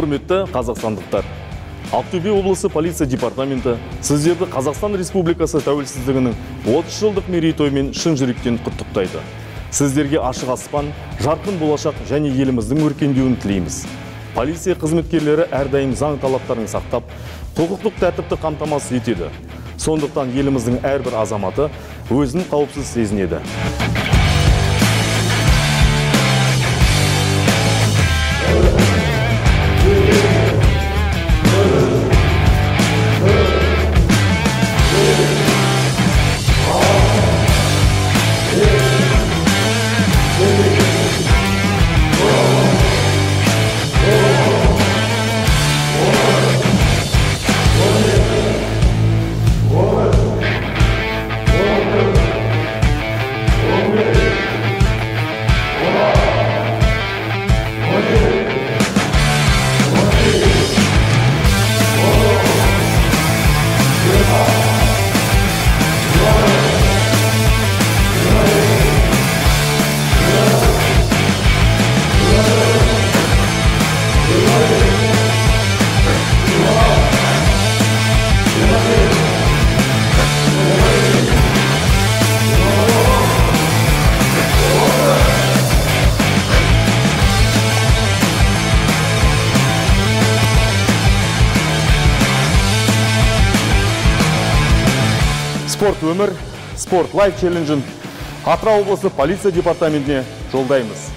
Құрметті қазақстандықтар, Ақтөбе облысы полиция департаменті сіздерді Қазақстан Республикасы тәуелсіздігінің 30 жылдық мерейтоймен шын жүректен құттықтайды. Сіздерге ашық аспан, жарқын болашақ және еліміздің өркендеуін тілейміз. Полиция қызметкерлері әрдайым заң талаптарын сақтап, құқықтық тәртіпті қамтамасыз етеді. Сондықтан еліміздің әрбір азаматы өзін қауіпсіз сезінеді. Спорт өмір, спорт лайф челленджін Атырау облысы полиция департаментіне жолдаймыз.